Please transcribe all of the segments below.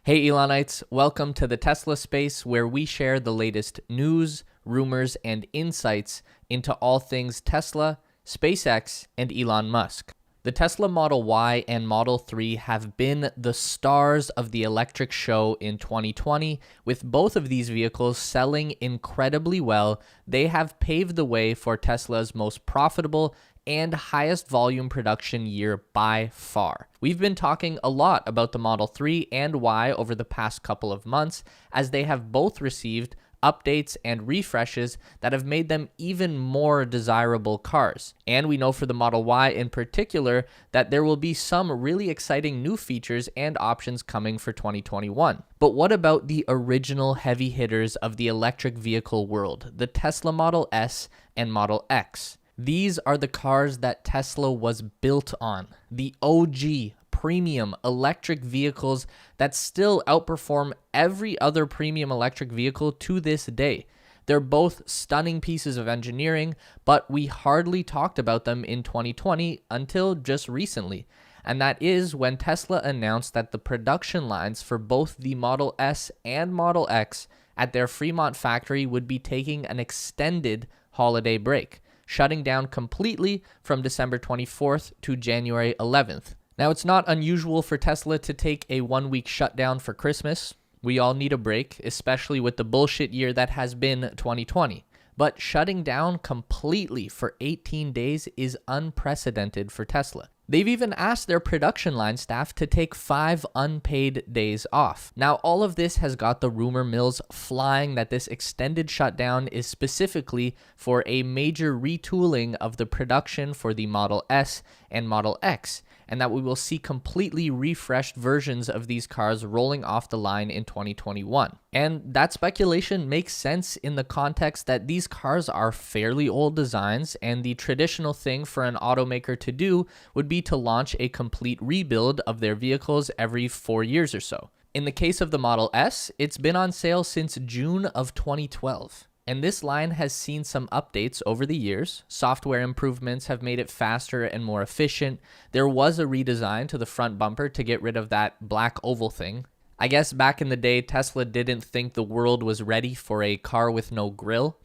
Hey Elonites, welcome to the Tesla Space, where we share the latest news, rumors, and insights into all things Tesla, SpaceX, and Elon Musk. The Tesla Model Y and Model 3 have been the stars of the electric show in 2020. With both of these vehicles selling incredibly well, they have paved the way for Tesla's most profitable and highest volume production year by far. We've been talking a lot about the Model 3 and Y over the past couple of months, as they have both received updates and refreshes that have made them even more desirable cars. And we know for the Model Y in particular that there will be some really exciting new features and options coming for 2021. But what about the original heavy hitters of the electric vehicle world, the Tesla Model S and Model X? These are the cars that Tesla was built on, the OG premium electric vehicles that still outperform every other premium electric vehicle to this day. They're both stunning pieces of engineering, but we hardly talked about them in 2020 until just recently. And that is when Tesla announced that the production lines for both the Model S and Model X at their Fremont factory would be taking an extended holiday break, shutting down completely from December 24th to January 11th. Now, it's not unusual for Tesla to take a 1-week shutdown for Christmas. We all need a break, especially with the bullshit year that has been 2020. But shutting down completely for 18 days is unprecedented for Tesla. They've even asked their production line staff to take 5 unpaid days off. Now, all of this has got the rumor mills flying that this extended shutdown is specifically for a major retooling of the production for the Model S and Model X, and that we will see completely refreshed versions of these cars rolling off the line in 2021. And that speculation makes sense in the context that these cars are fairly old designs, and the traditional thing for an automaker to do would be to launch a complete rebuild of their vehicles every 4 years or so. In the case of the Model S, it's been on sale since June of 2012. And this line has seen some updates over the years. Software improvements have made it faster and more efficient. There was a redesign to the front bumper to get rid of that black oval thing. I guess back in the day, Tesla didn't think the world was ready for a car with no grille.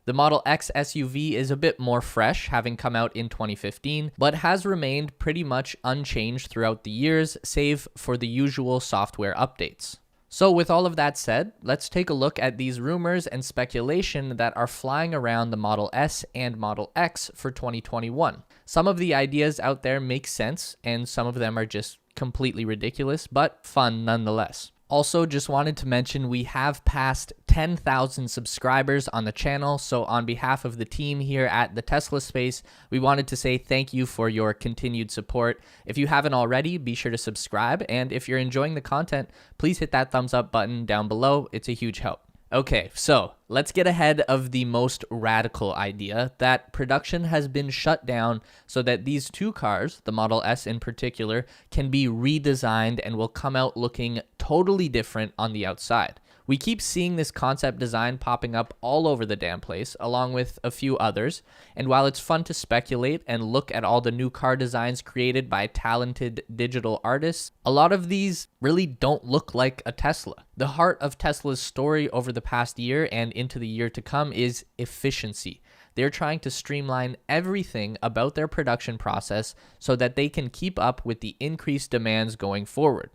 The Model X SUV is a bit more fresh, having come out in 2015, but has remained pretty much unchanged throughout the years, save for the usual software updates. So with all of that said, let's take a look at these rumors and speculation that are flying around the Model S and Model X for 2021. Some of the ideas out there make sense, and some of them are just completely ridiculous, but fun nonetheless. Also, just wanted to mention we have passed 10,000 subscribers on the channel, so on behalf of the team here at the Tesla Space, we wanted to say thank you for your continued support. If you haven't already, be sure to subscribe, and if you're enjoying the content, please hit that thumbs up button down below. It's a huge help. Okay, so let's get ahead of the most radical idea that production has been shut down so that these two cars, the Model S in particular, can be redesigned and will come out looking totally different on the outside. We keep seeing this concept design popping up all over the damn place, along with a few others, and while it's fun to speculate and look at all the new car designs created by talented digital artists, a lot of these really don't look like a Tesla. The heart of Tesla's story over the past year and into the year to come is efficiency. They're trying to streamline everything about their production process so that they can keep up with the increased demands going forward.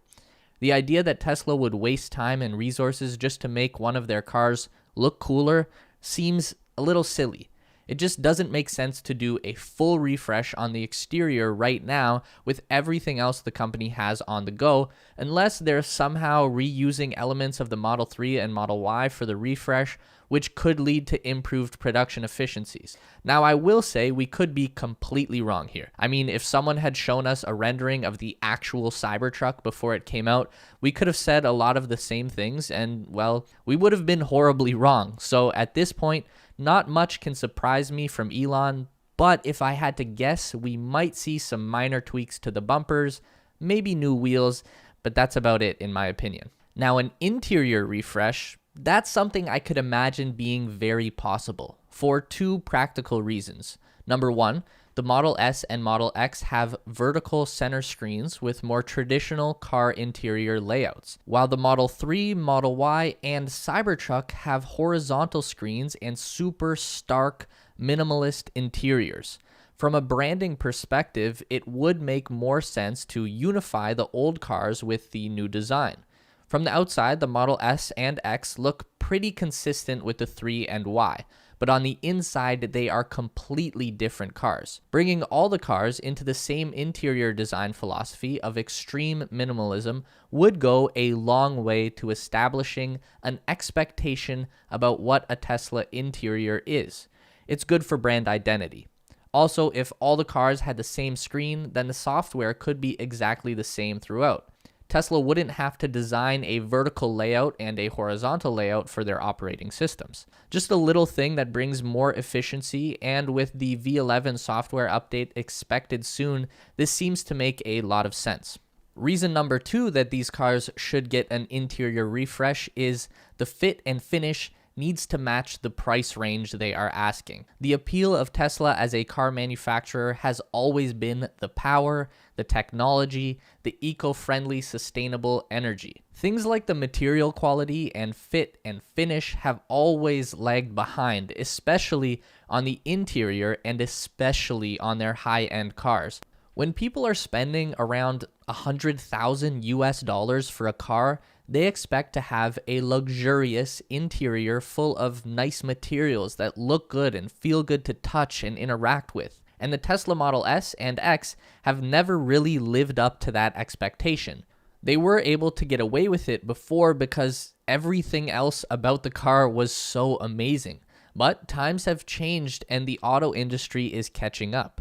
The idea that Tesla would waste time and resources just to make one of their cars look cooler seems a little silly. It just doesn't make sense to do a full refresh on the exterior right now with everything else the company has on the go, unless they're somehow reusing elements of the Model 3 and Model Y for the refresh, which could lead to improved production efficiencies. Now, I will say we could be completely wrong here. I mean, if someone had shown us a rendering of the actual Cybertruck before it came out, we could have said a lot of the same things, and, well, we would have been horribly wrong. So at this point, not much can surprise me from Elon, but if I had to guess, we might see some minor tweaks to the bumpers, maybe new wheels, but that's about it in my opinion. Now, an interior refresh, that's something I could imagine being very possible for two practical reasons. Number one, The Model S and Model X have vertical center screens with more traditional car interior layouts, while the Model 3, Model Y, and Cybertruck have horizontal screens and super stark, minimalist interiors. From a branding perspective, it would make more sense to unify the old cars with the new design. From the outside, the Model S and X look pretty consistent with the 3 and Y, but on the inside, they are completely different cars. Bringing all the cars into the same interior design philosophy of extreme minimalism would go a long way to establishing an expectation about what a Tesla interior is. It's good for brand identity. Also, if all the cars had the same screen, then the software could be exactly the same throughout. Tesla wouldn't have to design a vertical layout and a horizontal layout for their operating systems. Just a little thing that brings more efficiency, and with the V11 software update expected soon, this seems to make a lot of sense. Reason number 2 that these cars should get an interior refresh is the fit and finish needs to match the price range they are asking. The appeal of Tesla as a car manufacturer has always been the power, the technology, the eco-friendly, sustainable energy. Things like the material quality and fit and finish have always lagged behind, especially on the interior and especially on their high-end cars. When people are spending around $100,000 for a car, they expect to have a luxurious interior full of nice materials that look good and feel good to touch and interact with. And the Tesla Model S and X have never really lived up to that expectation. They were able to get away with it before because everything else about the car was so amazing. But times have changed and the auto industry is catching up.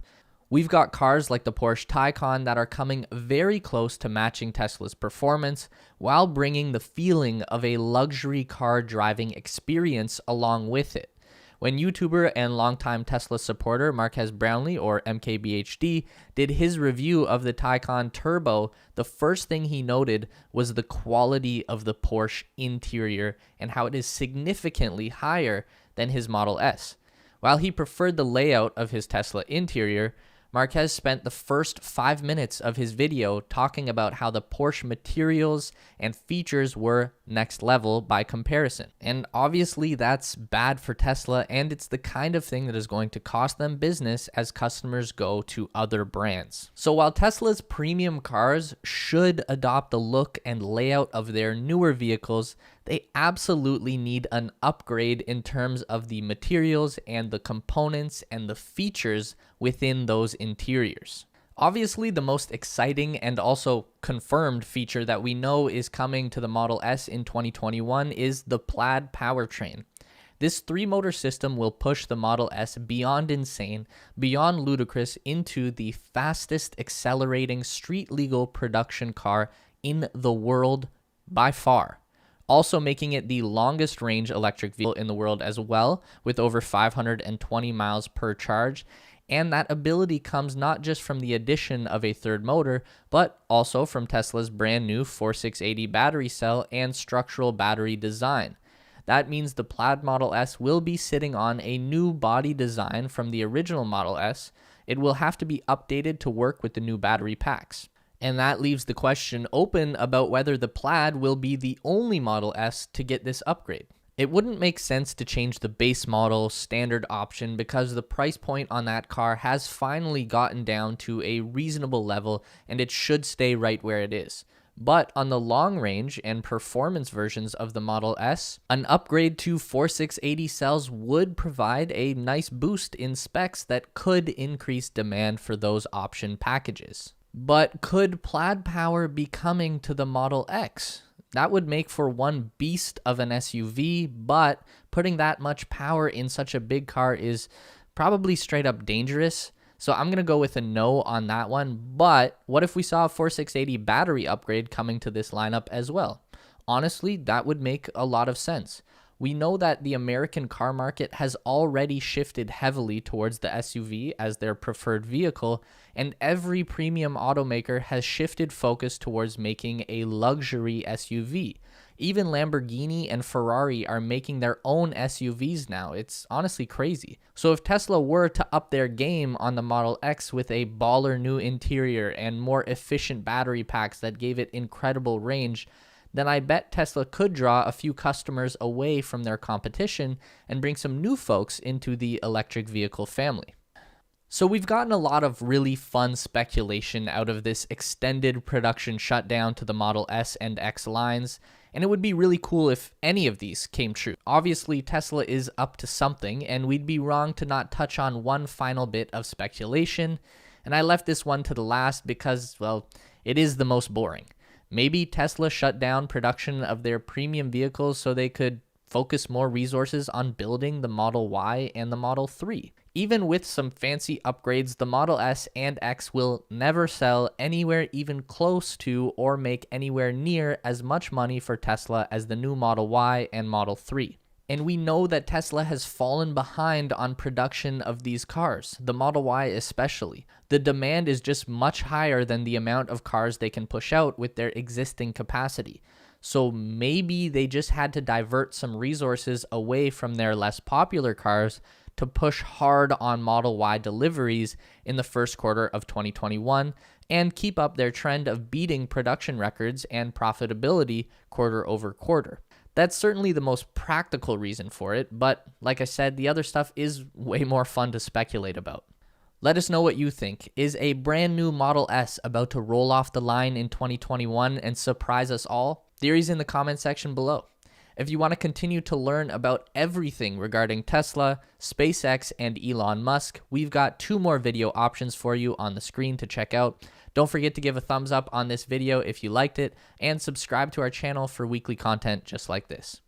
We've got cars like the Porsche Taycan that are coming very close to matching Tesla's performance while bringing the feeling of a luxury car driving experience along with it. When YouTuber and longtime Tesla supporter Marques Brownlee, or MKBHD, did his review of the Taycan Turbo, the first thing he noted was the quality of the Porsche interior and how it is significantly higher than his Model S. While he preferred the layout of his Tesla interior, Marques spent the first 5 minutes of his video talking about how the Porsche materials and features were next level by comparison. And obviously that's bad for Tesla, and it's the kind of thing that is going to cost them business as customers go to other brands. So while Tesla's premium cars should adopt the look and layout of their newer vehicles, they absolutely need an upgrade in terms of the materials and the components and the features within those interiors. Obviously, the most exciting and also confirmed feature that we know is coming to the Model S in 2021 is the Plaid powertrain. This 3-motor system will push the Model S beyond insane, beyond ludicrous, into the fastest accelerating street-legal production car in the world by far. Also making it the longest range electric vehicle in the world as well, with over 520 miles per charge. And that ability comes not just from the addition of a third motor, but also from Tesla's brand new 4680 battery cell and structural battery design. That means the Plaid Model S will be sitting on a new body design from the original Model S. It will have to be updated to work with the new battery packs. And that leaves the question open about whether the Plaid will be the only Model S to get this upgrade. It wouldn't make sense to change the base model standard option because the price point on that car has finally gotten down to a reasonable level and it should stay right where it is. But on the long range and performance versions of the Model S, an upgrade to 4680 cells would provide a nice boost in specs that could increase demand for those option packages. But could Plaid power be coming to the Model X? That would make for one beast of an SUV, but putting that much power in such a big car is probably straight up dangerous. So I'm going to go with a no on that one. But what if we saw a 4680 battery upgrade coming to this lineup as well? Honestly, that would make a lot of sense. We know that the American car market has already shifted heavily towards the SUV as their preferred vehicle, and every premium automaker has shifted focus towards making a luxury SUV. Even Lamborghini and Ferrari are making their own SUVs now. It's honestly crazy. So if Tesla were to up their game on the Model X with a baller new interior and more efficient battery packs that gave it incredible range, then I bet Tesla could draw a few customers away from their competition and bring some new folks into the electric vehicle family. So we've gotten a lot of really fun speculation out of this extended production shutdown to the Model S and X lines, and it would be really cool if any of these came true. Obviously, Tesla is up to something, and we'd be wrong to not touch on one final bit of speculation, and I left this one to the last because, well, it is the most boring. Maybe Tesla shut down production of their premium vehicles so they could focus more resources on building the Model Y and the Model 3. Even with some fancy upgrades, the Model S and X will never sell anywhere even close to or make anywhere near as much money for Tesla as the new Model Y and Model 3. And we know that Tesla has fallen behind on production of these cars, the Model Y especially. The demand is just much higher than the amount of cars they can push out with their existing capacity. So maybe they just had to divert some resources away from their less popular cars to push hard on Model Y deliveries in the first quarter of 2021 and keep up their trend of beating production records and profitability quarter over quarter. That's certainly the most practical reason for it, but like I said, the other stuff is way more fun to speculate about. Let us know what you think. Is a brand new Model S about to roll off the line in 2021 and surprise us all? Theories in the comment section below. If you want to continue to learn about everything regarding Tesla, SpaceX, and Elon Musk, we've got 2 more video options for you on the screen to check out. Don't forget to give a thumbs up on this video if you liked it, and subscribe to our channel for weekly content just like this.